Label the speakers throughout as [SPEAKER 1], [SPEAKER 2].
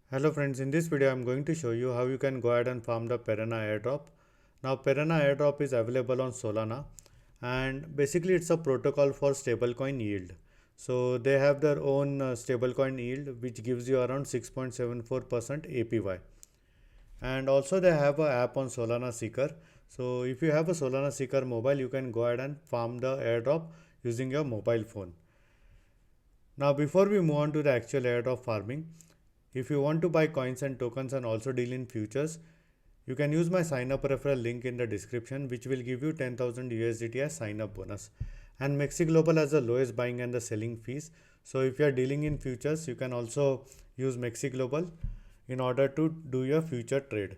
[SPEAKER 1] Hello friends, in this video I am going to show you how you can go ahead and farm the Perena Airdrop. Now Perena Airdrop is available on Solana and basically it's a protocol for stablecoin yield. So they have their own stablecoin yield which gives you around 6.74% APY. And also they have an app on Solana Seeker. So if you have a Solana Seeker mobile, you can go ahead and farm the airdrop using your mobile phone. Now before we move on to the actual airdrop farming, if you want to buy coins and tokens and also deal in futures, you can use my sign up referral link in the description, which will give you 10,000 USDT as sign up bonus. And Mexi Global has the lowest buying and the selling fees. So if you are dealing in futures, you can also use Mexi Global in order to do your future trade.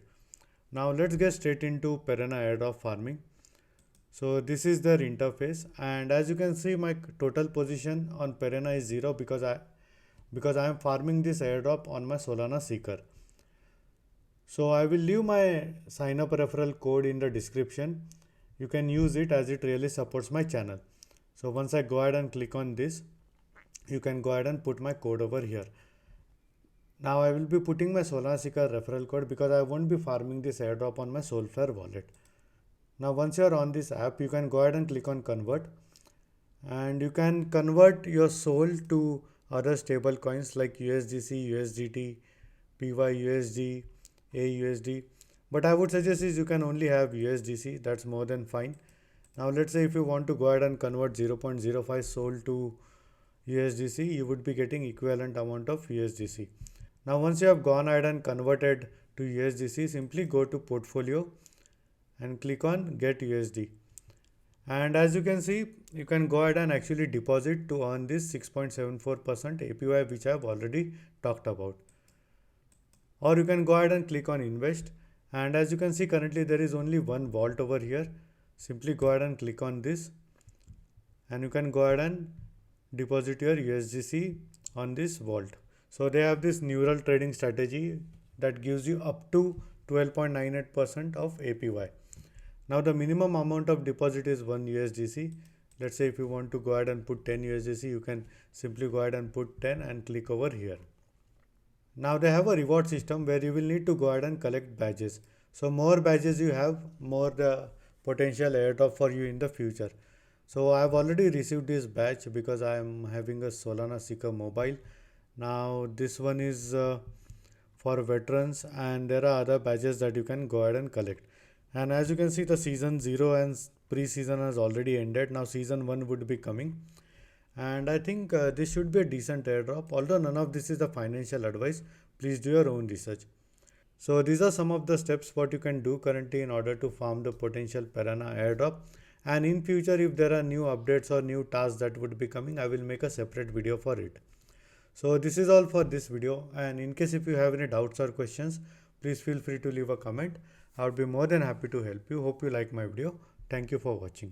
[SPEAKER 1] Now let's get straight into Perena airdrop farming. So this is their interface, and as you can see my total position on Perena is 0 because I am farming this airdrop on my Solana Seeker. So I will leave my sign up referral code in the description. You can use it as it really supports my channel. So once I go ahead and click on this, you can go ahead and put my code over here. Now I will be putting my Solana Seeker referral code because I won't be farming this airdrop on my Solflare wallet. Now once you are on this app, you can go ahead and click on convert, and you can convert your Sol to other stable coins like USDC, USDT, PYUSD, AUSD. But I would suggest is you can only have USDC, that's more than fine. Now let's say if you want to go ahead and convert 0.05 Sol to USDC, you would be getting equivalent amount of USDC. Now once you have gone ahead and converted to USDC, simply go to portfolio and click on get USD. And as you can see, you can go ahead and actually deposit to earn this 6.74% APY which I have already talked about. Or you can go ahead and click on invest, and as you can see currently there is only one vault over here. Simply go ahead and click on this and you can go ahead and deposit your USDC on this vault. So they have this neural trading strategy that gives you up to 12.98% of APY. Now the minimum amount of deposit is 1 USDC. Let's say if you want to go ahead and put 10 USDC, you can simply go ahead and put 10 and click over here. Now they have a reward system where you will need to go ahead and collect badges. So more badges you have, more the potential airdrop for you in the future. So I have already received this badge because I am having a Solana Seeker mobile. Now this one is for veterans, and there are other badges that you can go ahead and collect. And as you can see, the season 0 and pre-season has already ended. Now season 1 would be coming, and I think this should be a decent airdrop. Although none of this is the financial advice, please do your own research. So these are some of the steps what you can do currently in order to farm the potential Perena airdrop. And in future, if there are new updates or new tasks that would be coming, I will make a separate video for it. So this is all for this video, and in case if you have any doubts or questions, please feel free to leave a comment. I would be more than happy to help you. Hope you like my video. Thank you for watching.